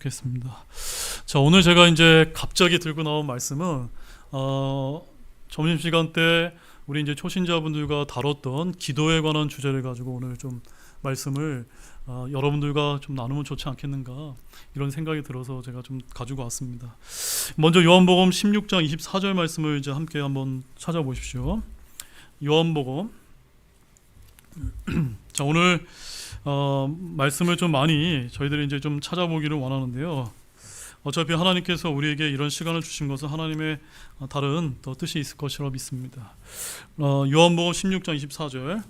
좋겠습니다. 자, 오늘 제가 이제 갑자기 들고 나온 말씀은 점심시간 때 우리 이제 초신자분들과 다뤘던 기도에 관한 주제를 가지고 오늘 좀 말씀을 여러분들과 좀 나누면 좋지 않겠는가 이런 생각이 들어서 제가 좀 가지고 왔습니다. 먼저 요한복음 16장 24절 말씀을 이제 함께 한번 찾아보십시오. 요한복음 자, 오늘 말씀을 좀 많이 저희들이 이제 좀 찾아보기를 원하는데요. 어차피 하나님께서 우리에게 이런 시간을 주신 것은 하나님의 다른 더 뜻이 있을 것이라고 믿습니다. 요한복음 16장 24절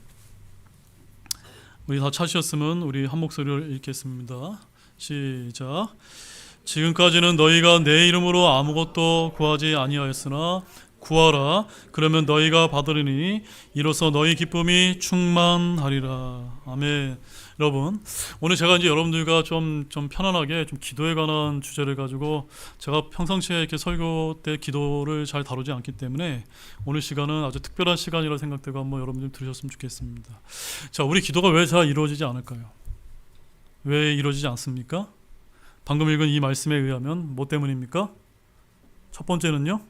우리 다 찾으셨으면 우리 한 목소리를 읽겠습니다. 시작. 지금까지는 너희가 내 이름으로 아무것도 구하지 아니하였으나 구하라 그러면 너희가 받으리니 이로써 너희 기쁨이 충만하리라. 아멘. 여러분, 오늘 제가 이제 여러분들과 좀 편안하게 좀 기도에 관한 주제를 가지고 제가 평상시에 이렇게 설교 때 기도를 잘 다루지 않기 때문에 오늘 시간은 아주 특별한 시간이라 생각되고 한번 여러분들 들으셨으면 좋겠습니다. 자, 우리 기도가 왜 잘 이루어지지 않을까요? 왜 이루어지지 않습니까? 방금 읽은 이 말씀에 의하면 뭐 때문입니까? 첫 번째는요,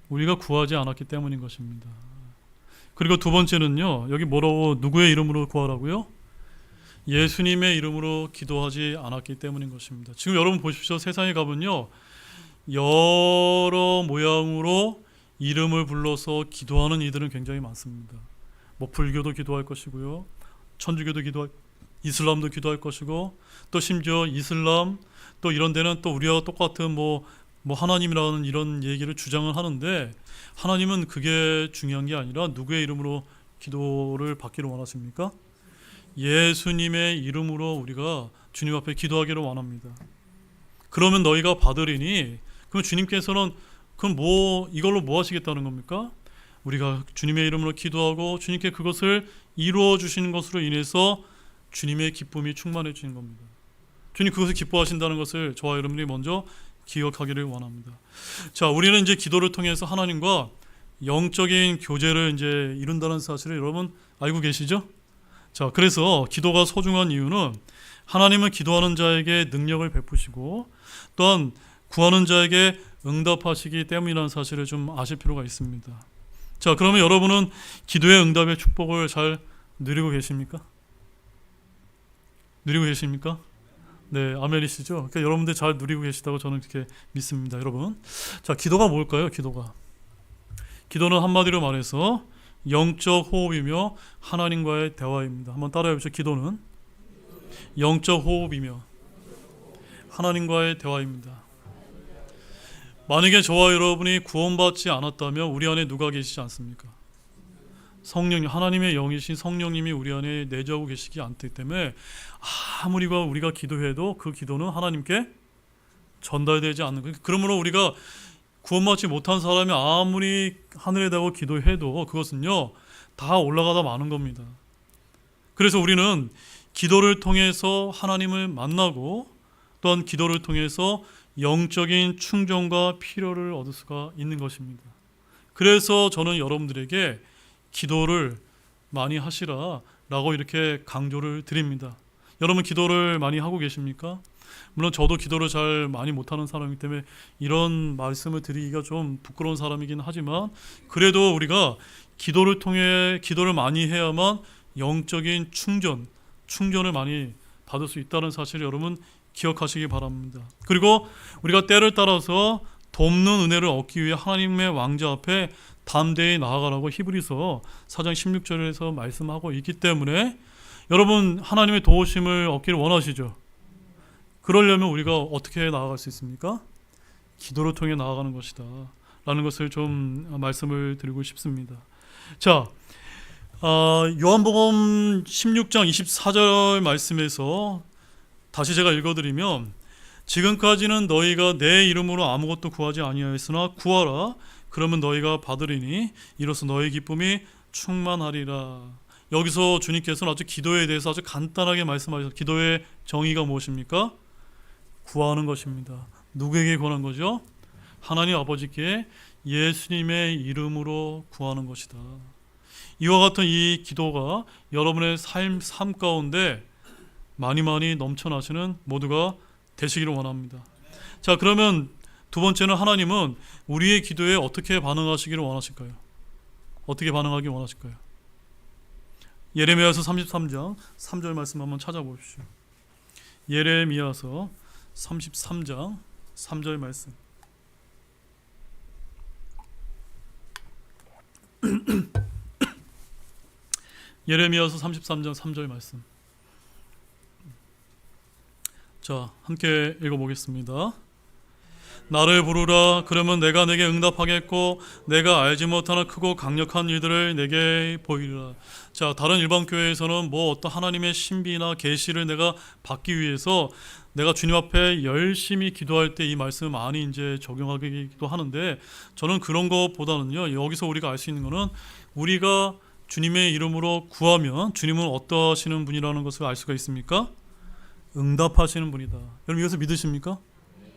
우리가 구하지 않았기 때문인 것입니다. 그리고 두 번째는요, 여기 뭐라고 누구의 이름으로 구하라고요? 예수님의 이름으로 기도하지 않았기 때문인 것입니다. 지금 여러분 보십시오. 세상에 가면요, 여러 모양으로 이름을 불러서 기도하는 이들은 굉장히 많습니다. 뭐 불교도 기도할 것이고요, 천주교도 이슬람도 기도할 것이고, 또 심지어 이슬람 또 이런 데는 또 우리와 똑같은 뭐 하나님이라는 이런 얘기를 주장을 하는데, 하나님은 그게 중요한 게 아니라 누구의 이름으로 기도를 받기를 원하십니까? 예수님의 이름으로 우리가 주님 앞에 기도하기를 원합니다. 그러면 너희가 받으리니, 그럼 주님께서는 그럼 이걸로 뭐 하시겠다는 겁니까? 우리가 주님의 이름으로 기도하고 주님께 그것을 이루어 주시는 것으로 인해서 주님의 기쁨이 충만해지는 겁니다. 주님 그것을 기뻐하신다는 것을 저와 여러분이 먼저 기억하기를 원합니다. 자, 우리는 이제 기도를 통해서 하나님과 영적인 교제를 이제 이룬다는 사실을 여러분 알고 계시죠? 자, 그래서 기도가 소중한 이유는 하나님은 기도하는 자에게 능력을 베푸시고 또한 구하는 자에게 응답하시기 때문이라는 사실을 좀 아실 필요가 있습니다. 자, 그러면 여러분은 기도의 응답의 축복을 잘 누리고 계십니까? 누리고 계십니까? 네, 아멘이시죠? 그러니까 여러분들 잘 누리고 계시다고 저는 그렇게 믿습니다, 여러분. 자, 기도가 뭘까요? 기도는 한마디로 말해서 영적 호흡이며 하나님과의 대화입니다. 한번 따라해 보시죠. 기도는 영적 호흡이며 하나님과의 대화입니다. 만약에 저와 여러분이 구원받지 않았다면 우리 안에 누가 계시지 않습니까? 성령님, 하나님의 영이신 성령님이 우리 안에 내주하고 계시지 않기 때문에 아무리 우리가 기도해도 그 기도는 하나님께 전달되지 않는 거예요. 그러므로 우리가 구원받지 못한 사람이 아무리 하늘에 대고 기도해도 그것은요 다 올라가다 마는 겁니다. 그래서 우리는 기도를 통해서 하나님을 만나고 또한 기도를 통해서 영적인 충전과 필요를 얻을 수가 있는 것입니다. 그래서 저는 여러분들에게 기도를 많이 하시라 라고 이렇게 강조를 드립니다. 여러분 기도를 많이 하고 계십니까? 물론 저도 기도를 잘 많이 못하는 사람이기 때문에 이런 말씀을 드리기가 좀 부끄러운 사람이긴 하지만, 그래도 우리가 기도를 통해 기도를 많이 해야만 영적인 충전을 많이 받을 수 있다는 사실을 여러분 기억하시기 바랍니다. 그리고 우리가 때를 따라서 돕는 은혜를 얻기 위해 하나님의 왕자 앞에 담대히 나아가라고 히브리서 4장 16절에서 말씀하고 있기 때문에 여러분 하나님의 도우심을 얻기를 원하시죠? 그러려면 우리가 어떻게 나아갈 수 있습니까? 기도를 통해 나아가는 것이다 라는 것을 좀 말씀을 드리고 싶습니다. 자, 요한복음 16장 24절 말씀에서 다시 제가 읽어드리면, 지금까지는 너희가 내 이름으로 아무것도 구하지 아니하였으나 구하라 그러면 너희가 받으리니 이로써 너희 기쁨이 충만하리라. 여기서 주님께서는 아주 기도에 대해서 아주 간단하게 말씀하셨습니다. 기도의 정의가 무엇입니까? 구하는 것입니다. 누구에게 구하는 거죠? 하나님 아버지께 예수님의 이름으로 구하는 것이다. 이와 같은 이 기도가 여러분의 삶 가운데 많이 넘쳐나시는 모두가 되시기를 원합니다. 자, 그러면 두 번째는 하나님은 우리의 기도에 어떻게 반응하시기를 원하실까요? 어떻게 반응하기 원하실까요? 예레미야서 33장 3절 말씀 한번 찾아보십시오. 예레미야서 33장 3절 말씀. 예레미야서 33장 3절 말씀. 자, 함께 읽어보겠습니다. 나를 부르라. 그러면 내가 내게 응답하겠고 내가 알지 못하는 크고 강력한 일들을 내게 보이리라. 자, 다른 일반 교회에서는 뭐 어떤 하나님의 신비나 계시를 내가 받기 위해서 내가 주님 앞에 열심히 기도할 때 이 말씀을 많이 이제 적용하기도 하는데, 저는 그런 것보다는요, 여기서 우리가 알 수 있는 거는 우리가 주님의 이름으로 구하면 주님은 어떠하시는 분이라는 것을 알 수가 있습니까? 응답하시는 분이다. 여러분 이것을 믿으십니까?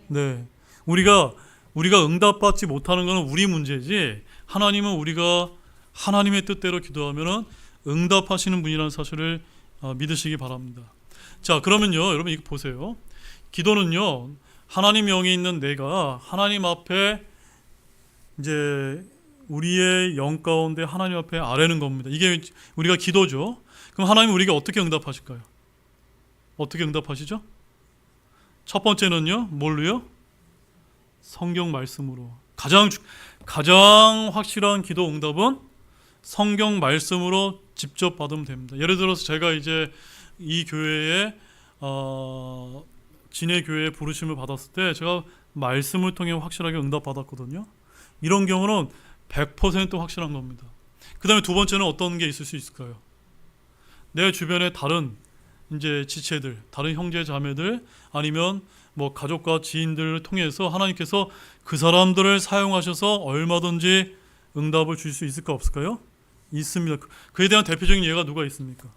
네. 우리가 응답받지 못하는 것은 우리 문제지, 하나님은 우리가 하나님의 뜻대로 기도하면 응답하시는 분이라는 사실을 믿으시기 바랍니다. 자, 그러면요, 여러분 이거 보세요. 기도는요, 하나님 영이 있는 내가 하나님 앞에 이제 우리의 영 가운데 하나님 앞에 아뢰는 겁니다. 이게 우리가 기도죠. 그럼 하나님은 우리에게 어떻게 응답하실까요? 어떻게 응답하시죠? 첫 번째는요, 뭘로요? 성경 말씀으로. 가장 확실한 기도 응답은 성경 말씀으로 직접 받으면 됩니다. 예를 들어서 제가 이제 이 교회에 진해 교회에 부르심을 받았을 때 제가 말씀을 통해 확실하게 응답 받았거든요. 이런 경우는 100% 확실한 겁니다. 그 다음에 두 번째는 어떤 게 있을 수 있을까요? 내 주변에 다른 이제 지체들, 다른 형제 자매들, 아니면 뭐 가족과 지인들을 통해서 하나님께서 그 사람들을 사용하셔서 얼마든지 응답을 줄 수 있을까 없을까요? 있습니다. 그에 대한 대표적인 예가 누가 있습니까?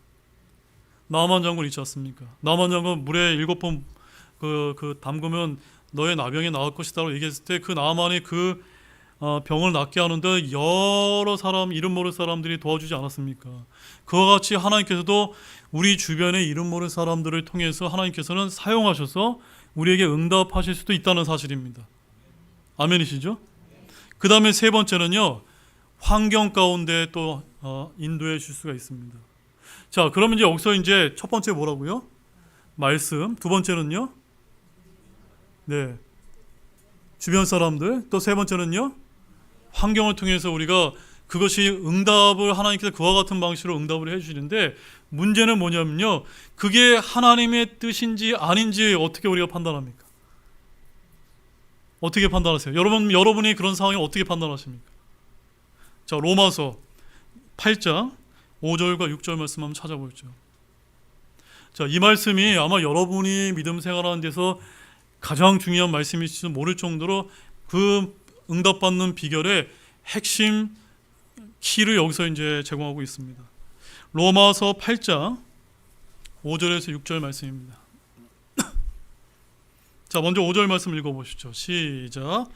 나만 장군 있지 않습니까? 나만 장군 물에 7번 담그면 너의 나병이 나을 것이다라고 얘기했을 때 그 나만이 그 병을 낫게 하는데 여러 사람, 이름 모를 사람들이 도와주지 않았습니까? 그와 같이 하나님께서도 우리 주변에 이름 모를 사람들을 통해서 하나님께서는 사용하셔서 우리에게 응답하실 수도 있다는 사실입니다. 아멘이시죠? 그 다음에 세 번째는요, 환경 가운데 또 인도해 줄 수가 있습니다. 자, 그러면 이제 여기서 이제 첫 번째 뭐라고요? 말씀. 두 번째는요, 네, 주변 사람들. 또 세 번째는요, 환경을 통해서 우리가 그것이 응답을 하나님께서 그와 같은 방식으로 응답을 해주시는데, 문제는 뭐냐면요, 그게 하나님의 뜻인지 아닌지 어떻게 우리가 판단합니까? 어떻게 판단하세요? 여러분이 그런 상황에 어떻게 판단하십니까? 자, 로마서 8장 5절과 6절 말씀 한번 찾아보죠. 자, 이 말씀이 아마 여러분이 믿음 생활하는 데서 가장 중요한 말씀일지도 모를 정도로 그 응답받는 비결의 핵심 키를 여기서 이제 제공하고 있습니다. 로마서 8장 5절에서 6절 말씀입니다. 자, 먼저 5절 말씀 읽어보시죠. 시작.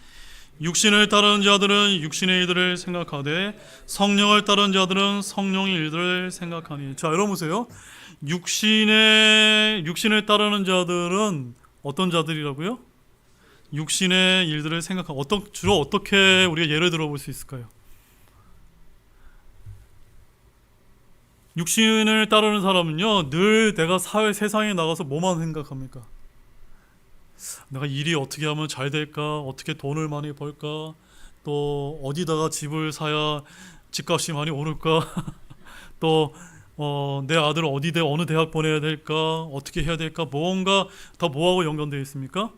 육신을 따르는 자들은 육신의 일들을 생각하되 성령을 따르는 자들은 성령의 일들을 생각하니. 자, 여러분 보세요. 육신을 따르는 자들은 어떤 자들이라고요? 육신의 일들을 생각하고, 주로 어떻게 우리가 예를 들어볼 수 있을까요? 육신을 따르는 사람은요, 늘 내가 세상에 나가서 뭐만 생각합니까? 내가 일이 어떻게 하면 잘 될까? 어떻게 돈을 많이 벌까? 또 어디다가 집을 사야 집값이 많이 오를까? 또 내 아들을 어느 대학 보내야 될까? 어떻게 해야 될까? 뭔가 다 뭐하고 연관되어 있습니까?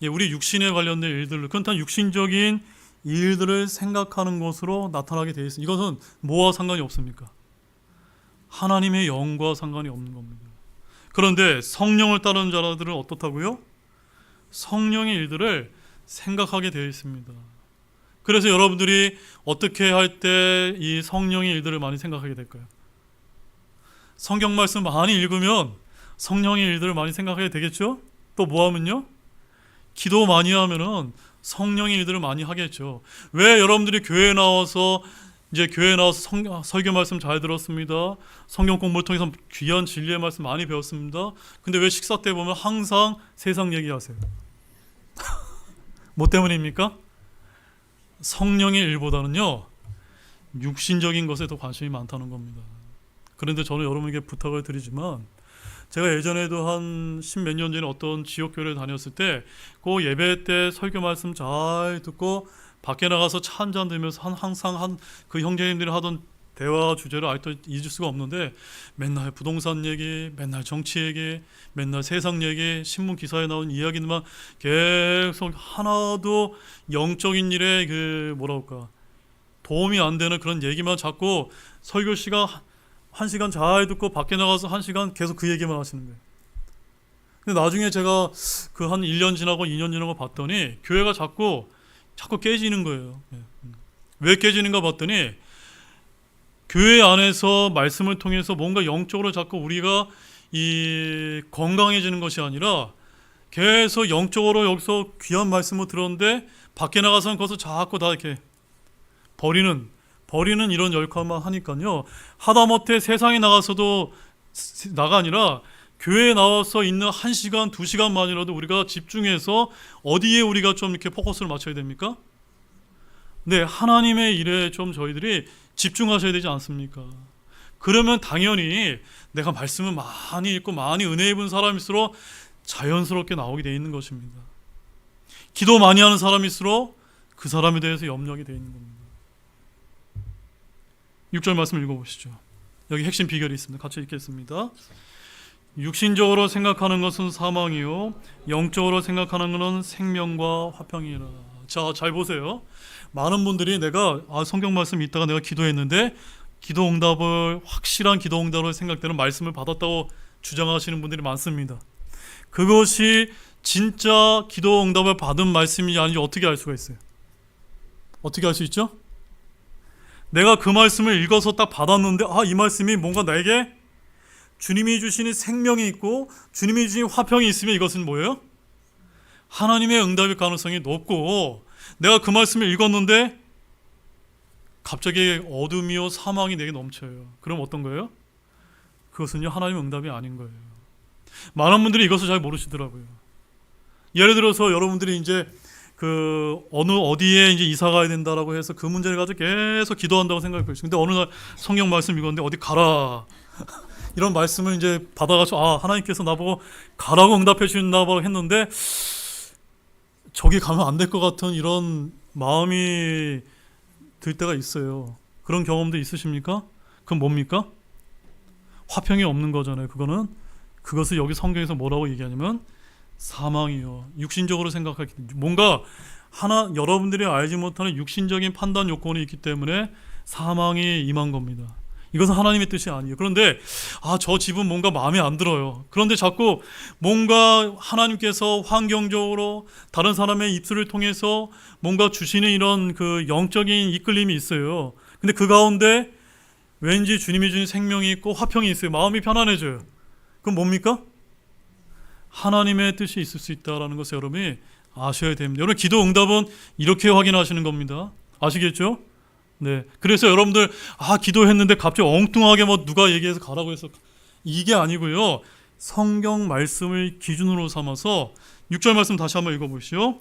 예, 우리 육신에 관련된 일들, 그건 다 육신적인 일들을 생각하는 것으로 나타나게 되어 있습니다. 이것은 뭐와 상관이 없습니까? 하나님의 영과 상관이 없는 겁니다. 그런데 성령을 따르는 자들은 어떻다고요? 성령의 일들을 생각하게 되어 있습니다. 그래서 여러분들이 어떻게 할 때 이 성령의 일들을 많이 생각하게 될까요? 성경 말씀 많이 읽으면 성령의 일들을 많이 생각하게 되겠죠? 또 뭐 하면요? 기도 많이 하면은 성령의 일들을 많이 하겠죠. 왜 여러분들이 교회에 나와서 이제 교회에 나와서 설교 말씀 잘 들었습니다. 성경 공부를 통해서 귀한 진리의 말씀 많이 배웠습니다. 근데 왜 식사 때 보면 항상 세상 얘기하세요? 뭐 때문입니까? 성령의 일보다는요, 육신적인 것에 더 관심이 많다는 겁니다. 그런데 저는 여러분에게 부탁을 드리지만, 제가 예전에도 한 십몇 년 전에 어떤 지역교회를 다녔을 때 그 예배 때 설교 말씀 잘 듣고 밖에 나가서 차 한잔 들면서 항상 그 형제님들이 하던 대화 주제를 아직도 잊을 수가 없는데, 맨날 부동산 얘기, 맨날 정치 얘기, 맨날 세상 얘기, 신문 기사에 나온 이야기들만 계속 하나도 영적인 일에 그 뭐랄까 도움이 안 되는 그런 얘기만 자꾸 설교 시간 1시간 잘 듣고 밖에 나가서 1시간 계속 그 얘기만 하시는 거예요. 근데 나중에 제가 그 한 1년 지나고 2년 지나고 봤더니 교회가 자꾸 깨지는 거예요. 왜 깨지는가 봤더니 교회 안에서 말씀을 통해서 뭔가 영적으로 자꾸 우리가 이 건강해지는 것이 아니라 계속 영적으로 여기서 귀한 말씀을 들었는데 밖에 나가서는 그것을 자꾸 다 이렇게 버리는 이런 역할만 하니까요. 하다못해 세상에 나가서도 나가 아니라 교회에 나와서 있는 1시간, 2시간만이라도 우리가 집중해서 어디에 우리가 좀 이렇게 포커스를 맞춰야 됩니까? 네, 하나님의 일에 좀 저희들이 집중하셔야 되지 않습니까? 그러면 당연히 내가 말씀을 많이 읽고 많이 은혜 입은 사람일수록 자연스럽게 나오게 돼 있는 것입니다. 기도 많이 하는 사람일수록 그 사람에 대해서 염려하게 돼 있는 겁니다. 6절 말씀 읽어보시죠. 여기 핵심 비결이 있습니다. 같이 읽겠습니다. 육신적으로 생각하는 것은 사망이요 영적으로 생각하는 것은 생명과 화평이라. 자, 잘 보세요. 많은 분들이 내가 성경 말씀 읽다가 내가 기도했는데 기도 응답을 확실한 기도 응답을 생각되는 말씀을 받았다고 주장하시는 분들이 많습니다. 그것이 진짜 기도 응답을 받은 말씀인지 아닌지 어떻게 알 수가 있어요? 어떻게 알 수 있죠? 내가 그 말씀을 읽어서 딱 받았는데 이 말씀이 뭔가 나에게 주님이 주시는 생명이 있고 주님이 주신 화평이 있으면 이것은 뭐예요? 하나님의 응답일 가능성이 높고, 내가 그 말씀을 읽었는데 갑자기 어둠이요 사망이 내게 넘쳐요. 그럼 어떤 거예요? 그것은요 하나님의 응답이 아닌 거예요. 많은 분들이 이것을 잘 모르시더라고요. 예를 들어서 여러분들이 이제 그 어디에 이제 이사 가야 된다라고 해서 그 문제를 가지고 계속 기도한다고 생각할 거예요. 근데 어느 날 성경 말씀 읽었는데 어디 가라 이런 말씀을 이제 받아가지고 하나님께서 나보고 가라고 응답해 주신다고 했는데 저기 가면 안 될 것 같은 이런 마음이 들 때가 있어요. 그런 경험도 있으십니까? 그건 뭡니까? 화평이 없는 거잖아요. 그것을 여기 성경에서 뭐라고 얘기하냐면 사망이요. 육신적으로 생각하기 뭔가 여러분들이 알지 못하는 육신적인 판단 요건이 있기 때문에 사망이 임한 겁니다. 이것은 하나님의 뜻이 아니에요. 그런데 저 집은 뭔가 마음에 안 들어요. 그런데 자꾸 뭔가 하나님께서 환경적으로 다른 사람의 입술을 통해서 뭔가 주시는 이런 그 영적인 이끌림이 있어요. 근데 그 가운데 왠지 주님이 주신 생명이 있고 화평이 있어요. 마음이 편안해져요. 그럼 뭡니까? 하나님의 뜻이 있을 수 있다는 것을 여러분이 아셔야 됩니다. 여러분 기도 응답은 이렇게 확인하시는 겁니다. 아시겠죠? 네. 그래서 여러분들 기도했는데 갑자기 엉뚱하게 누가 얘기해서 가라고 해서 이게 아니고요. 성경 말씀을 기준으로 삼아서 6절 말씀 다시 한번 읽어보시오.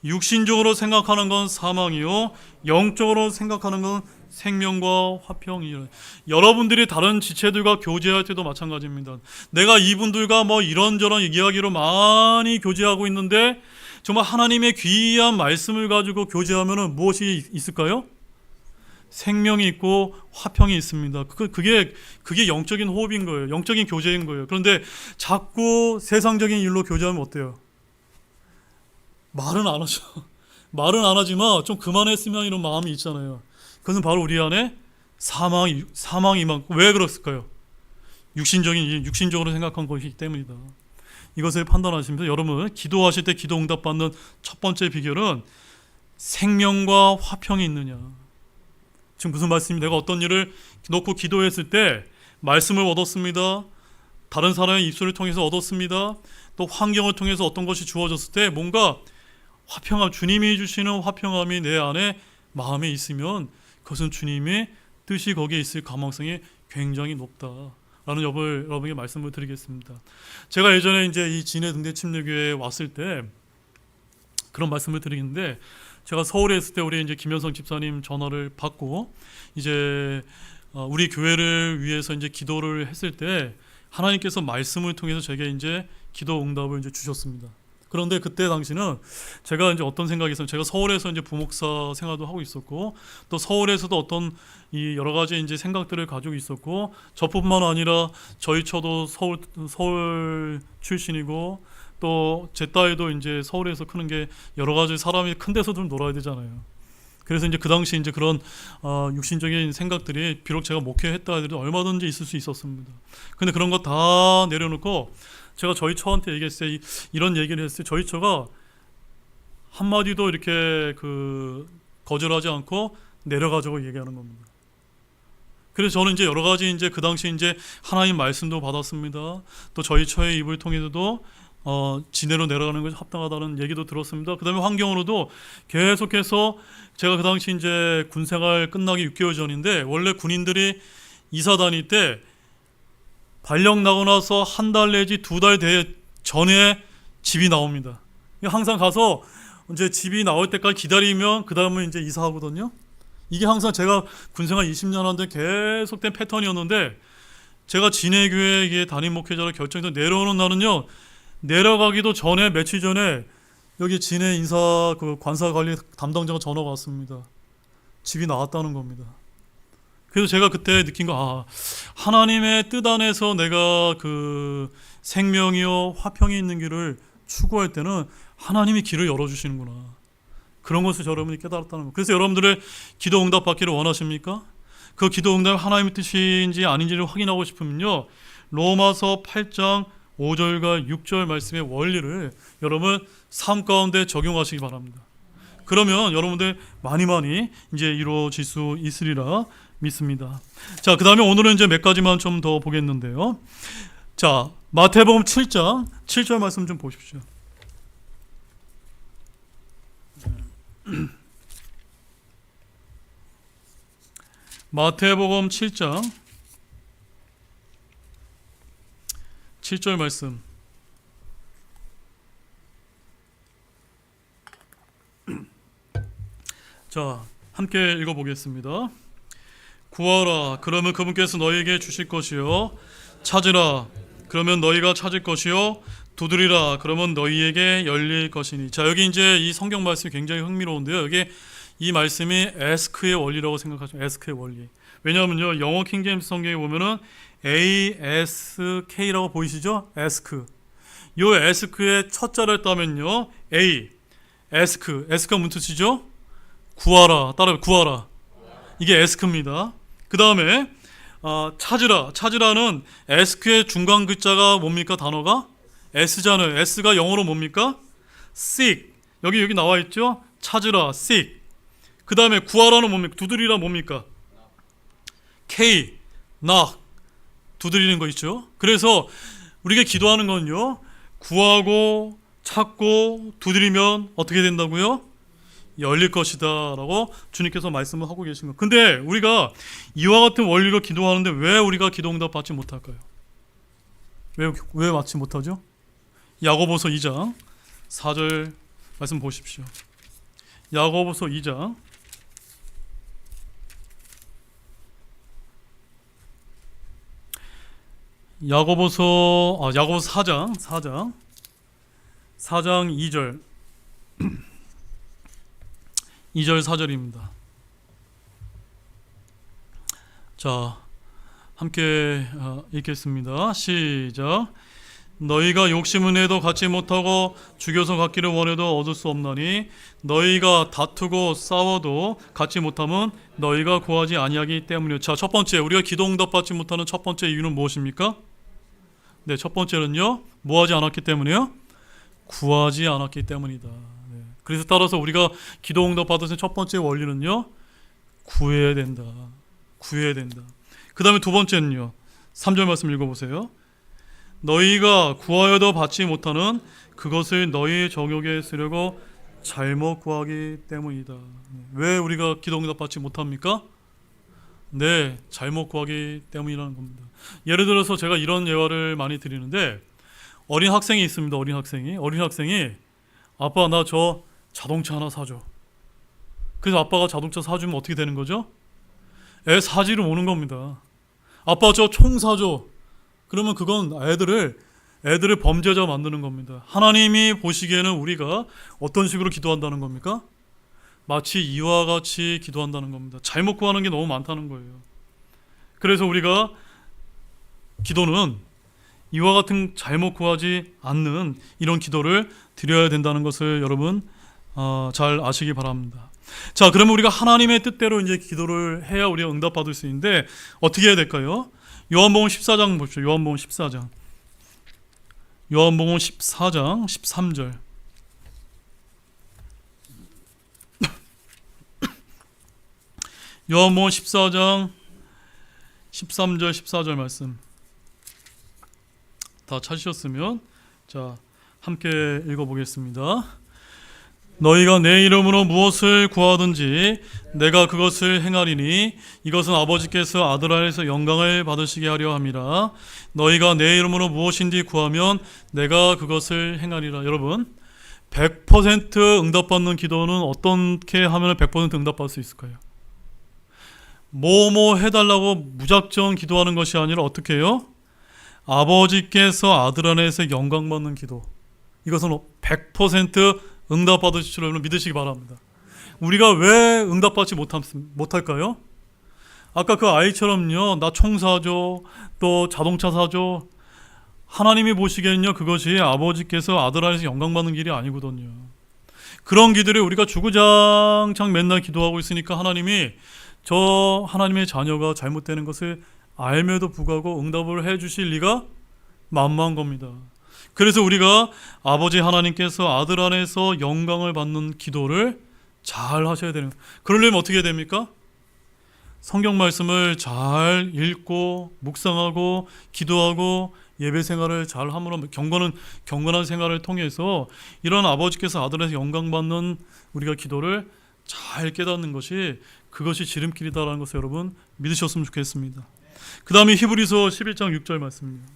육신적으로 생각하는 건 사망이요 영적으로 생각하는 건 생명과 화평이요. 여러분들이 다른 지체들과 교제할 때도 마찬가지입니다. 내가 이분들과 이런저런 이야기로 많이 교제하고 있는데 정말 하나님의 귀한 말씀을 가지고 교제하면 무엇이 있을까요? 생명이 있고 화평이 있습니다. 그게 영적인 호흡인 거예요. 영적인 교제인 거예요. 그런데 자꾸 세상적인 일로 교제하면 어때요? 말은 안 하죠. 말은 안 하지만 좀 그만했으면 이런 마음이 있잖아요. 그것은 바로 우리 안에 사망이 많고, 왜 그랬을까요? 육신적으로 생각한 것이기 때문이다. 이것을 판단하시면서 여러분 기도하실 때 기도 응답 받는 첫 번째 비결은 생명과 화평이 있느냐. 지금 무슨 말씀이, 내가 어떤 일을 놓고 기도했을 때 말씀을 얻었습니다. 다른 사람의 입술을 통해서 얻었습니다. 또 환경을 통해서 어떤 것이 주어졌을 때 뭔가 화평함, 주님이 주시는 화평함이 내 안에 마음에 있으면 그것은 주님의 뜻이 거기에 있을 가망성이 굉장히 높다라는 여러분에게 말씀을 드리겠습니다. 제가 예전에 이제 이 진해 등대 침례교회에 왔을 때 그런 말씀을 드리는데, 제가 서울에 있을 때 우리 이제 김현성 집사님 전화를 받고 이제 우리 교회를 위해서 이제 기도를 했을 때 하나님께서 말씀을 통해서 제게 이제 기도 응답을 이제 주셨습니다. 그런데 그때 당시는 제가 이제 어떤 생각이 있었냐면, 제가 서울에서 이제 부목사 생활도 하고 있었고, 또 서울에서도 어떤 이 여러 가지 이제 생각들을 가지고 있었고, 저뿐만 아니라 저희 처도 서울 출신이고, 또 제 딸도 이제 서울에서 크는 게 여러 가지 사람이 큰 데서 좀 놀아야 되잖아요. 그래서 이제 그 당시 이제 그런 육신적인 생각들이 비록 제가 목회했다 하더라도 얼마든지 있을 수 있었습니다. 근데 그런 거 다 내려놓고 제가 저희 처한테 얘기했어요. 이런 얘기를 했어요. 저희 처가 한마디도 이렇게 거절하지 않고 내려가자고 얘기하는 겁니다. 그래서 저는 이제 여러 가지 이제 그 당시 이제 하나님 말씀도 받았습니다. 또 저희 처의 입을 통해서도 진해로 내려가는 것이 합당하다는 얘기도 들었습니다. 그 다음에 환경으로도 계속해서 제가 그 당시 이제 군생활 끝나기 6개월 전인데, 원래 군인들이 이사 다닐 때 발령 나고 나서 한 달 내지 2달 전에 집이 나옵니다. 항상 가서 이제 집이 나올 때까지 기다리면 그 다음에 이제 이사하거든요. 이게 항상 제가 군생활 20년 하는데 계속된 패턴이었는데, 제가 진해교회 담임 목회자로 결정해서 내려오는 날은요, 내려가기도 전에 며칠 전에 여기 진해 인사 관사 관리 담당자가 전화가 왔습니다. 집이 나왔다는 겁니다. 그래서 제가 그때 느낀 거, 하나님의 뜻 안에서 내가 생명이요 화평이 있는 길을 추구할 때는 하나님이 길을 열어주시는구나. 그런 것을 여러분이 깨달았다는 거. 그래서 여러분들의 기도 응답 받기를 원하십니까? 그 기도 응답이 하나님의 뜻인지 아닌지를 확인하고 싶으면요, 로마서 8장 5절과 6절 말씀의 원리를 여러분 삶 가운데 적용하시기 바랍니다. 그러면 여러분들 많이 이제 이루어질 수 있으리라 믿습니다. 자, 그 다음에 오늘은 이제 몇 가지만 좀 더 보겠는데요. 자, 마태복음 7장 7절 말씀 좀 보십시오. 마태복음 7장 7절 말씀. 자, 함께 읽어보겠습니다. 구하라, 그러면 그분께서 너희에게 주실 것이요. 찾으라, 그러면 너희가 찾을 것이요. 두드리라, 그러면 너희에게 열릴 것이니. 자, 여기 이제 이 성경 말씀이 굉장히 흥미로운데요. 여기 이 말씀이 에스크의 원리라고 생각하죠. 에스크의 원리. 왜냐하면요, 영어 킹제임스 성경에 보면은 ASK라고 보이시죠? 에스크. 요 에스크의 첫 자를 따면요, A, 에스크가 무슨 뜻이죠? 구하라. 따라해, 구하라. 이게 에스크입니다. 그 다음에 찾으라는 에스크의 중간 글자가 뭡니까? 단어가 S잖아요. S가 영어로 뭡니까? seek. 여기 나와 있죠? 찾으라, seek. 그 다음에 구하라는 뭡니까? 두드리라 뭡니까? K, knock. 두드리는 거 있죠. 그래서 우리가 기도하는 건요, 구하고 찾고 두드리면 어떻게 된다고요? 열릴 것이다 라고 주님께서 말씀을 하고 계신 거예요. 근데 우리가 이와 같은 원리로 기도하는데 왜 우리가 기도 응답 받지 못할까요? 왜 받지 못하죠? 야고보서 2장 4절 말씀 보십시오. 야고보서 2장 야고보서 4장 2절 2절 4절입니다. 자, 함께 읽겠습니다. 시작. 너희가 욕심을 내도 갖지 못하고 죽여서 갖기를 원해도 얻을 수 없나니 너희가 다투고 싸워도 갖지 못하면 너희가 구하지 아니하기 때문이요. 자, 첫 번째, 우리가 기도 응답 받지 못하는 첫 번째 이유는 무엇입니까? 네, 첫 번째는요, 뭐 하지 않았기 때문이요? 구하지 않았기 때문이다. 네. 그래서 따라서 우리가 기도 응답 받으신 첫 번째 원리는요, 구해야 된다. 그 다음에 두 번째는요, 3절 말씀 읽어보세요. 너희가 구하여도 받지 못하는 그것을 너희 정욕에 쓰려고 잘못 구하기 때문이다. 왜 우리가 기도 응답 받지 못합니까? 네, 잘못 구하기 때문이라는 겁니다. 예를 들어서 제가 이런 예화를 많이 드리는데, 어린 학생이 있습니다. 어린 학생이 아빠 나 저 자동차 하나 사줘. 그래서 아빠가 자동차 사주면 어떻게 되는 거죠? 애 사지를 오는 겁니다. 아빠 저 총 사줘. 그러면 그건 애들을 범죄자 만드는 겁니다. 하나님이 보시기에는 우리가 어떤 식으로 기도한다는 겁니까? 마치 이와 같이 기도한다는 겁니다. 잘못 구하는 게 너무 많다는 거예요. 그래서 우리가 기도는 이와 같은 잘못 구하지 않는 이런 기도를 드려야 된다는 것을 여러분 잘 아시기 바랍니다. 자, 그러면 우리가 하나님의 뜻대로 이제 기도를 해야 우리가 응답받을 수 있는데 어떻게 해야 될까요? 요한복음 14장 보십시오. 요한복음 14장 13절. 요한복음 14장 13절 14절 말씀 다 찾으셨으면 자 함께 읽어보겠습니다. 너희가 내 이름으로 무엇을 구하든지 내가 그것을 행하리니 이것은 아버지께서 아들 안에서 영광을 받으시게 하려 함이라. 너희가 내 이름으로 무엇인지 구하면 내가 그것을 행하리라. 여러분 100% 응답받는 기도는 어떻게 하면 100% 응답받을 수 있을까요? 뭐뭐 해달라고 무작정 기도하는 것이 아니라 어떻게 해요? 아버지께서 아들 안에서 영광 받는 기도. 이것은 100% 응답받으실 줄 여러분 믿으시기 바랍니다. 우리가 왜 응답받지 못할까요? 아까 그 아이처럼요, 나 총 사줘, 또 자동차 사줘. 하나님이 보시기에는요, 그것이 아버지께서 아들 안에서 영광 받는 길이 아니거든요. 그런 기도를 우리가 주구장창 맨날 기도하고 있으니까 하나님이 저 하나님의 자녀가 잘못되는 것을 알면도 불구하고 응답을 해주실 리가 만무한 겁니다. 그래서 우리가 아버지 하나님께서 아들 안에서 영광을 받는 기도를 잘 하셔야 되는 거예요. 그러려면 어떻게 됩니까? 성경 말씀을 잘 읽고 묵상하고 기도하고 예배 생활을 잘 함으로 경건한 생활을 통해서 이런 아버지께서 아들에서 영광 받는 우리가 기도를 잘 깨닫는 것이 그것이 지름길이다라는 것을 여러분 믿으셨으면 좋겠습니다. 그 다음에 히브리서 11장 6절 말씀입니다.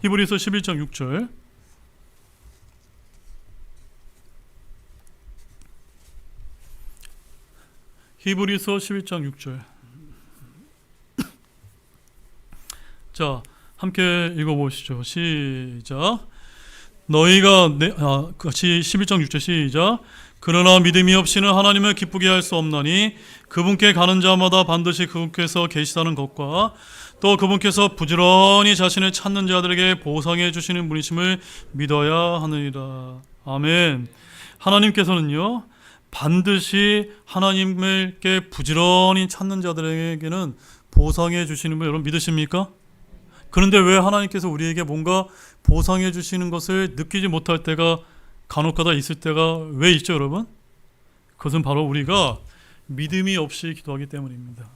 히브리서 11장 6절. 히브리서 11장 6절. 자, 함께 읽어보시죠. 시작. 너희가 같이 11장 6절 시작. 그러나 믿음이 없이는 하나님을 기쁘게 할 수 없나니 그분께 가는 자마다 반드시 그분께서 계시다는 것과 또 그분께서 부지런히 자신을 찾는 자들에게 보상해 주시는 분이심을 믿어야 하느니라. 아멘. 하나님께서는요 반드시 하나님께 부지런히 찾는 자들에게는 보상해 주시는 분 여러분 믿으십니까? 그런데 왜 하나님께서 우리에게 뭔가 보상해 주시는 것을 느끼지 못할 때가 간혹가다 있을 때가 왜 있죠 여러분? 그것은 바로 우리가 믿음이 없이 기도하기 때문입니다.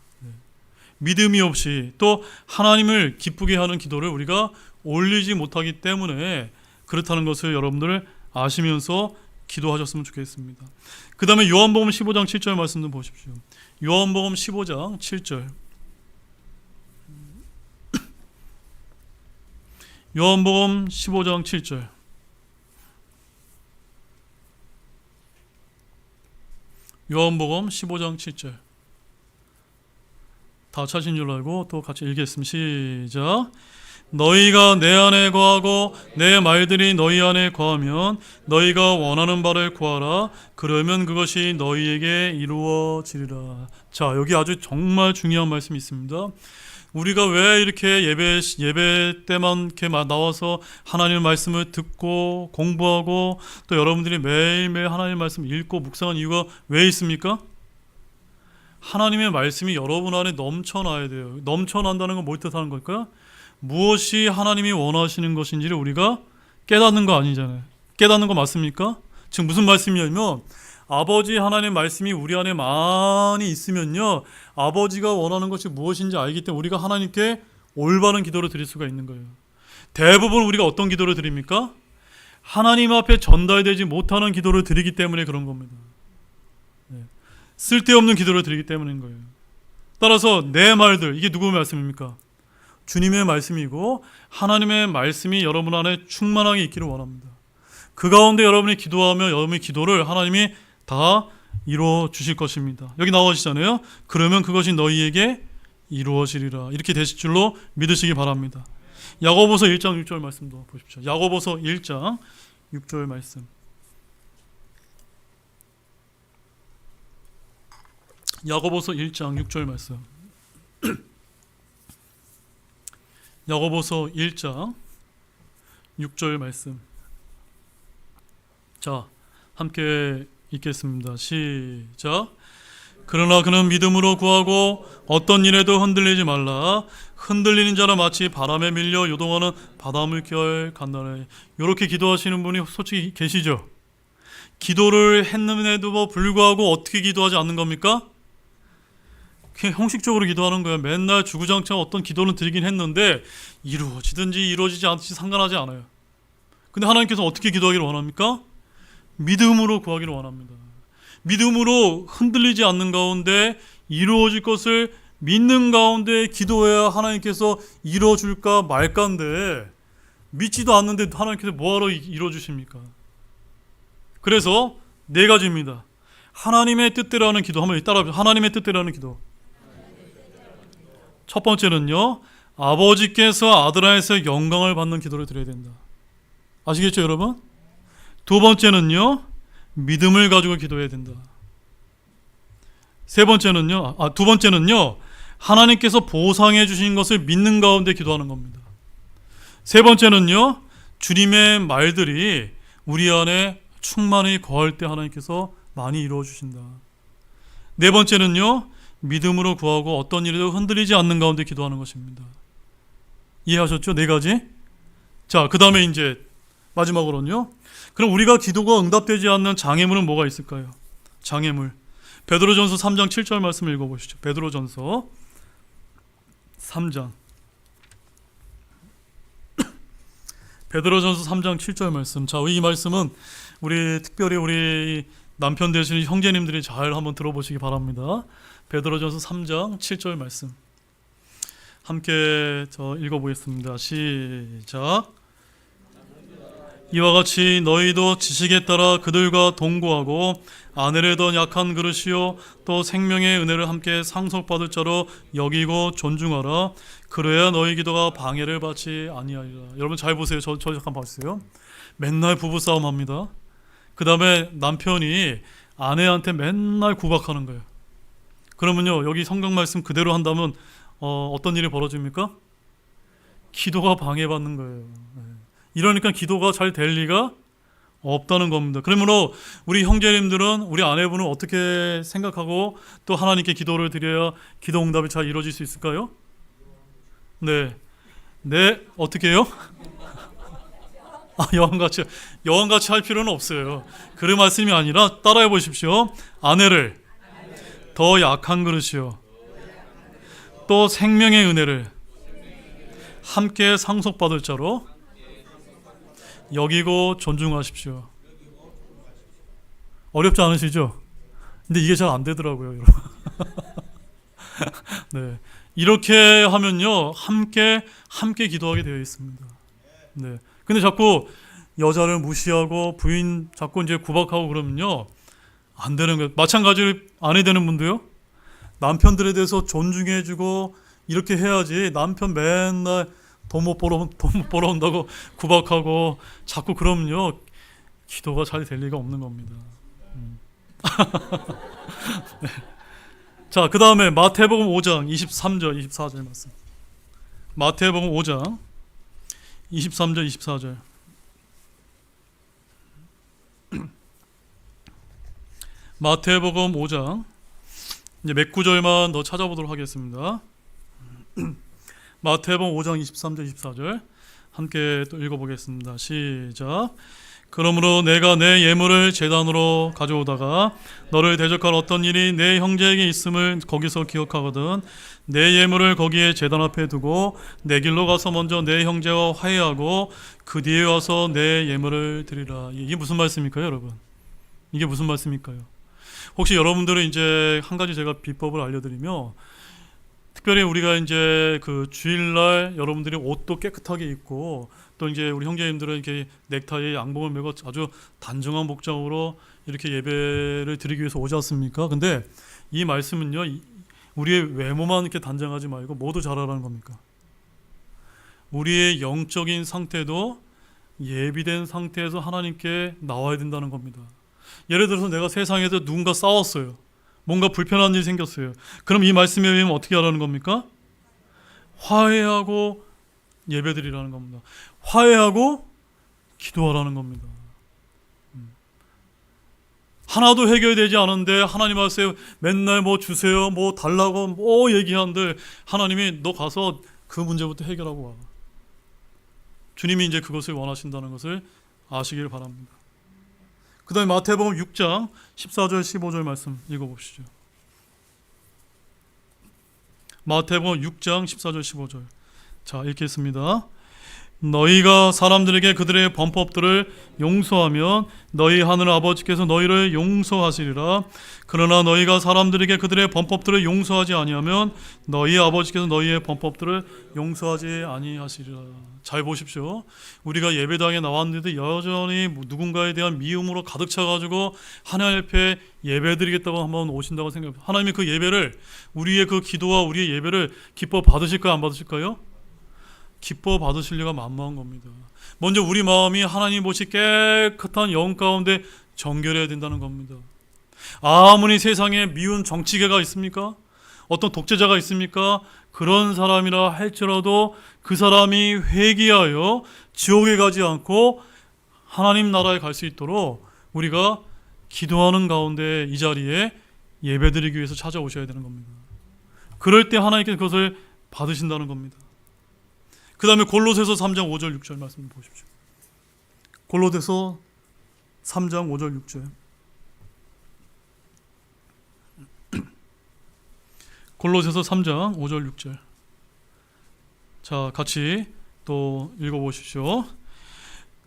믿음이 없이 또 하나님을 기쁘게 하는 기도를 우리가 올리지 못하기 때문에 그렇다는 것을 여러분들 아시면서 기도하셨으면 좋겠습니다. 그 다음에 요한복음 15장 7절 말씀 좀 보십시오. 요한복음 15장 7절. 요한복음 15장 7절. 요한복음 15장 7절. 다 찾으신 줄 알고 또 같이 읽겠습니다. 시작. 너희가 내 안에 거하고 내 말들이 너희 안에 거하면 너희가 원하는 바를 구하라. 그러면 그것이 너희에게 이루어지리라. 자, 여기 아주 정말 중요한 말씀이 있습니다. 우리가 왜 이렇게 예배 때만 이렇게 나와서 하나님의 말씀을 듣고 공부하고 또 여러분들이 매일매일 하나님의 말씀을 읽고 묵상한 이유가 왜 있습니까? 하나님의 말씀이 여러분 안에 넘쳐나야 돼요. 넘쳐난다는 건 뭘 뜻하는 걸까요? 무엇이 하나님이 원하시는 것인지를 우리가 깨닫는 거 아니잖아요. 깨닫는 거 맞습니까? 지금 무슨 말씀이냐면 아버지 하나님의 말씀이 우리 안에 많이 있으면요 아버지가 원하는 것이 무엇인지 알기 때문에 우리가 하나님께 올바른 기도를 드릴 수가 있는 거예요. 대부분 우리가 어떤 기도를 드립니까? 하나님 앞에 전달되지 못하는 기도를 드리기 때문에 그런 겁니다. 쓸데없는 기도를 드리기 때문인 거예요. 따라서 내 말들, 이게 누구의 말씀입니까? 주님의 말씀이고 하나님의 말씀이 여러분 안에 충만하게 있기를 원합니다. 그 가운데 여러분이 기도하며 여러분의 기도를 하나님이 다 이루어 주실 것입니다. 여기 나와지잖아요. 그러면 그것이 너희에게 이루어지리라. 이렇게 되실 줄로 믿으시기 바랍니다. 야고보서 1장 6절 말씀도 보십시오. 야고보서 1장 6절 말씀. 야고보서 1장 6절 말씀. 야고보서 1장 6절 말씀. 자, 함께 읽겠습니다. 시작. 그러나 그는 믿음으로 구하고 어떤 일에도 흔들리지 말라. 흔들리는 자라 마치 바람에 밀려 요동하는 바닷물결 같나니. 이렇게 기도하시는 분이 솔직히 계시죠? 기도를 했는데도 불구하고 어떻게 기도하지 않는 겁니까? 그냥 형식적으로 기도하는 거예요. 맨날 주구장창 어떤 기도는 드리긴 했는데 이루어지든지 이루어지지 않든지 상관하지 않아요. 근데 하나님께서 어떻게 기도하기를 원합니까? 믿음으로 구하기를 원합니다. 믿음으로 흔들리지 않는 가운데 이루어질 것을 믿는 가운데 기도해야 하나님께서 이루어줄까 말까인데, 믿지도 않는데 하나님께서 뭐하러 이루어주십니까? 그래서 네 가지입니다. 하나님의 뜻대로 하는 기도. 한번 따라해보세요. 하나님의 뜻대로 하는 기도. 첫 번째는요, 아버지께서 아들 안에서 영광을 받는 기도를 드려야 된다. 아시겠죠, 여러분? 두 번째는요, 믿음을 가지고 기도해야 된다. 두 번째는요, 하나님께서 보상해 주신 것을 믿는 가운데 기도하는 겁니다. 세 번째는요, 주님의 말들이 우리 안에 충만히 거할 때 하나님께서 많이 이루어 주신다. 네 번째는요, 믿음으로 구하고 어떤 일에도 흔들리지 않는 가운데 기도하는 것입니다. 이해하셨죠? 네 가지. 자, 그 다음에 이제 마지막으로는요, 그럼 우리가 기도가 응답되지 않는 장애물은 뭐가 있을까요? 장애물. 베드로전서 3장 7절 말씀 읽어보시죠. 베드로전서 3장. 베드로전서 3장 7절 말씀. 자, 이 말씀은 특별히 우리 남편 되시는 형제님들이 잘 한번 들어보시기 바랍니다. 베드로전서 3장 7절 말씀. 함께 읽어보겠습니다. 시작. 이와 같이 너희도 지식에 따라 그들과 동거하고 아내를 더 약한 그릇이요 또 생명의 은혜를 함께 상속받을 자로 여기고 존중하라. 그래야 너희 기도가 방해를 받지 아니하리라. 여러분 잘 보세요. 저 잠깐 봤어요. 맨날 부부싸움 합니다. 그 다음에 남편이 아내한테 맨날 구박하는 거예요. 그러면요, 여기 성경 말씀 그대로 한다면 어떤 일이 벌어집니까? 기도가 방해받는 거예요. 이러니까 기도가 잘 될 리가 없다는 겁니다. 그러므로 우리 형제님들은 우리 아내분을 어떻게 생각하고 또 하나님께 기도를 드려야 기도 응답이 잘 이루어질 수 있을까요? 네, 어떻게 해요? 여왕같이 할 필요는 없어요. 그런 말씀이 아니라 따라해 보십시오. 아내를 더 약한 그릇이요 또 생명의 은혜를 함께 상속받을 자로 여기고 존중하십시오. 어렵지 않으시죠? 근데 이게 잘 안 되더라고요, 여러분. 네, 이렇게 하면요, 함께 기도하게 되어 있습니다. 네, 근데 자꾸 여자를 무시하고 부인 자꾸 이제 구박하고 그러면요, 안 되는 거예요. 마찬가지로 아내 되는 분도요, 남편들에 대해서 존중해주고 이렇게 해야지. 남편 맨날 돈 못 벌어 온다고 구박하고 자꾸 그러면요, 기도가 잘 될 리가 없는 겁니다. 네. 자, 그 다음에 마태복음 5장 23절 24절 말씀. 마태복음 5장 23절 24절. 마태복음 5장 이제 몇 구절만 더 찾아보도록 하겠습니다. 마태복음 5장 23절 24절 함께 또 읽어보겠습니다. 시작. 그러므로 내가 내 예물을 제단으로 가져오다가 너를 대적할 어떤 일이 내 형제에게 있음을 거기서 기억하거든 내 예물을 거기에 제단 앞에 두고 내 길로 가서 먼저 내 형제와 화해하고 그 뒤에 와서 내 예물을 드리라. 이게 무슨 말씀일까요, 여러분? 이게 무슨 말씀일까요? 혹시 여러분들은 이제 한 가지 제가 비법을 알려드리면, 특별히 우리가 이제 그 주일날 여러분들이 옷도 깨끗하게 입고 또 이제 우리 형제님들은 이렇게 넥타이에 양복을 메고 아주 단정한 복장으로 이렇게 예배를 드리기 위해서 오지 않습니까? 근데 이 말씀은요, 우리의 외모만 이렇게 단정하지 말고 모두 잘하라는 겁니까? 우리의 영적인 상태도 예비된 상태에서 하나님께 나와야 된다는 겁니다. 예를 들어서 내가 세상에서 누군가 싸웠어요. 뭔가 불편한 일이 생겼어요. 그럼 이 말씀에 의하면 어떻게 하라는 겁니까? 화해하고 예배드리라는 겁니다. 화해하고 기도하라는 겁니다. 하나도 해결되지 않은데 하나님 앞에 맨날 뭐 주세요, 뭐 달라고 뭐 얘기하는데 하나님이 너 가서 그 문제부터 해결하고 와. 주님이 이제 그것을 원하신다는 것을 아시길 바랍니다. 그 다음에 마태복음 6장 14절 15절 말씀 읽어보시죠. 마태복음 6장 14절 15절. 자, 읽겠습니다. 너희가 사람들에게 그들의 범법들을 용서하면 너희 하늘 아버지께서 너희를 용서하시리라. 그러나 너희가 사람들에게 그들의 범법들을 용서하지 아니하면 너희 아버지께서 너희의 범법들을 용서하지 아니하시리라. 잘 보십시오. 우리가 예배당에 나왔는데 여전히 누군가에 대한 미움으로 가득 차가지고 하나님 앞에 예배드리겠다고 한번 오신다고 생각해요. 하나님이 그 예배를, 우리의 그 기도와 우리의 예배를 기뻐 받으실까요, 안 받으실까요? 기뻐 받으실 리가 만무한 겁니다. 먼저 우리 마음이 하나님 보시 깨끗한 영 가운데 정결해야 된다는 겁니다. 아무리 세상에 미운 정치계가 있습니까? 어떤 독재자가 있습니까? 그런 사람이라 할지라도 그 사람이 회개하여 지옥에 가지 않고 하나님 나라에 갈 수 있도록 우리가 기도하는 가운데 이 자리에 예배드리기 위해서 찾아오셔야 되는 겁니다. 그럴 때 하나님께서 그것을 받으신다는 겁니다. 그 다음에 골로새서 3장 5절 6절 말씀 보십시오. 골로새서 3장 5절 6절. 골로새서 3장 5절 6절. 자, 같이 또 읽어보십시오.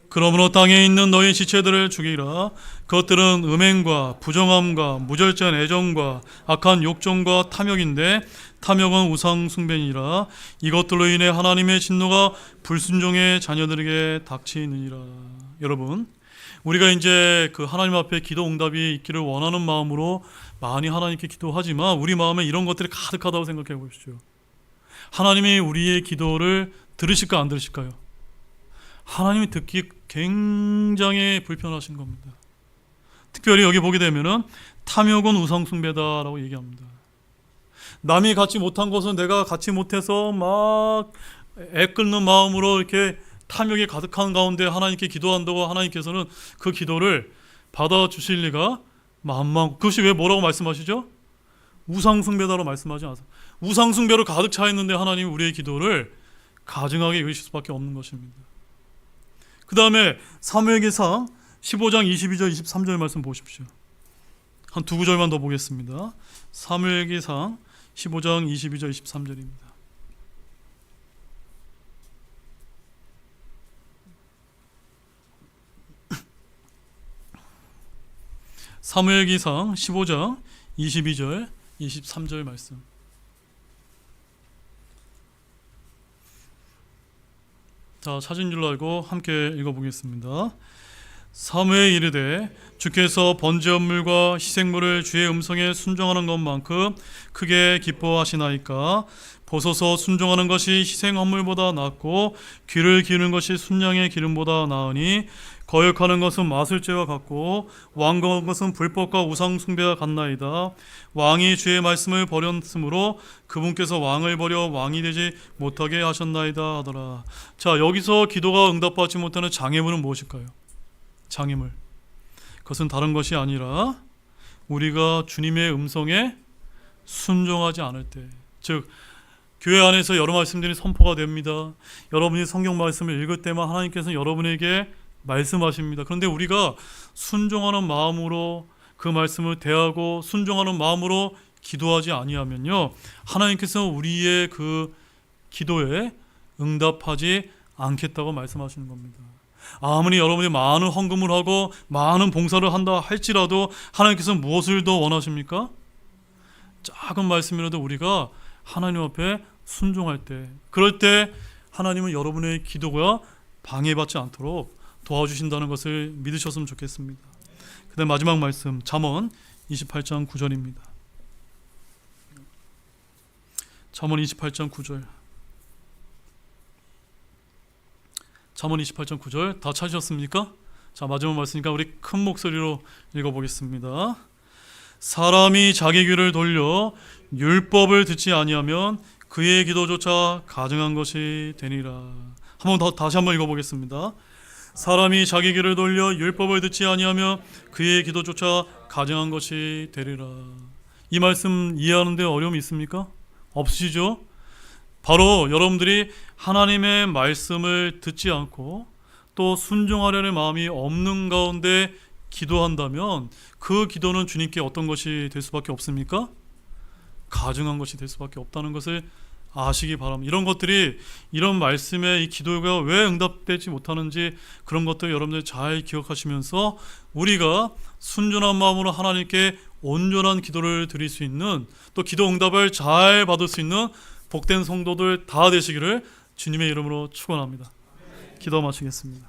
그러므로 땅에 있는 너희 지체들을 죽이라. 그것들은 음행과 부정함과 무절제한 애정과 악한 욕정과 탐욕인데 탐욕은 우상 숭배니라. 이것들로 인해 하나님의 진노가 불순종의 자녀들에게 닥치느니라. 여러분, 우리가 이제 그 하나님 앞에 기도 응답이 있기를 원하는 마음으로 많이 하나님께 기도하지만 우리 마음에 이런 것들이 가득하다고 생각해 보십시오. 하나님이 우리의 기도를 들으실까 안 들으실까요? 하나님이 듣기 굉장히 불편하신 겁니다. 특별히 여기 보게 되면은 탐욕은 우상 숭배다라고 얘기합니다. 남이 갖지 못한 것은 내가 갖지 못해서 막 애끓는 마음으로 이렇게 탐욕이 가득한 가운데 하나님께 기도한다고 하나님께서는 그 기도를 받아주실 리가 만만하고, 그것이 왜 뭐라고 말씀하시죠? 우상 숭배다라고 말씀하지 않아서 우상 숭배로 가득 차 있는데 하나님이 우리의 기도를 가증하게 여기실 수밖에 없는 것입니다. 그 다음에 사무엘기상 15장 22절 23절 말씀 보십시오. 한 두 구절만 더 보겠습니다. 사무엘기상 15장 22절 23절입니다. 사무엘기상 15장 22절 23절 말씀. 자, 찾은 줄 알고 함께 읽어보겠습니다. 사무엘이 이르되 주께서 번제물과 희생물을 주의 음성에 순종하는 것만큼 크게 기뻐하시나이까. 보소서, 순종하는 것이 희생 헌물보다 낫고 귀를 기울이는 것이 순양의 기름보다 나으니 거역하는 것은 마술죄와 같고 완고한 것은 불법과 우상 숭배와 같나이다. 왕이 주의 말씀을 버렸으므로 그분께서 왕을 버려 왕이 되지 못하게 하셨나이다 하더라. 자, 여기서 기도가 응답받지 못하는 장애물은 무엇일까요? 장애물, 그것은 다른 것이 아니라 우리가 주님의 음성에 순종하지 않을 때, 즉 교회 안에서 여러 말씀들이 선포가 됩니다. 여러분이 성경 말씀을 읽을 때만 하나님께서는 여러분에게 말씀하십니다. 그런데 우리가 순종하는 마음으로 그 말씀을 대하고 순종하는 마음으로 기도하지 아니하면요, 하나님께서 우리의 그 기도에 응답하지 않겠다고 말씀하시는 겁니다. 아무리 여러분이 많은 헌금을 하고 많은 봉사를 한다 할지라도 하나님께서 무엇을 더 원하십니까? 작은 말씀이라도 우리가 하나님 앞에 순종할 때, 그럴 때 하나님은 여러분의 기도가 방해받지 않도록 도와주신다는 것을 믿으셨으면 좋겠습니다. 그 다음 마지막 말씀, 잠언 28장 9절입니다. 잠언 28장 9절. 잠언 28장 9절 다 찾으셨습니까? 자, 마지막 말씀이니까 우리 큰 목소리로 읽어보겠습니다. 사람이 자기 귀를 돌려 율법을 듣지 아니하면 그의 기도조차 가증한 것이 되니라. 다시 한번 읽어보겠습니다. 사람이 자기 귀를 돌려 율법을 듣지 아니하면 그의 기도조차 가증한 것이 되리라. 이 말씀 이해하는데 어려움이 있습니까? 없으시죠? 바로 여러분들이 하나님의 말씀을 듣지 않고 또 순종하려는 마음이 없는 가운데 기도한다면 그 기도는 주님께 어떤 것이 될 수밖에 없습니까? 가증한 것이 될 수밖에 없다는 것을 아시기 바랍니다. 이런 것들이, 이런 말씀에 이 기도가 왜 응답되지 못하는지 그런 것들 여러분들 잘 기억하시면서 우리가 순전한 마음으로 하나님께 온전한 기도를 드릴 수 있는, 또 기도 응답을 잘 받을 수 있는 복된 성도들 다 되시기를 주님의 이름으로 축원합니다. 기도 마치겠습니다.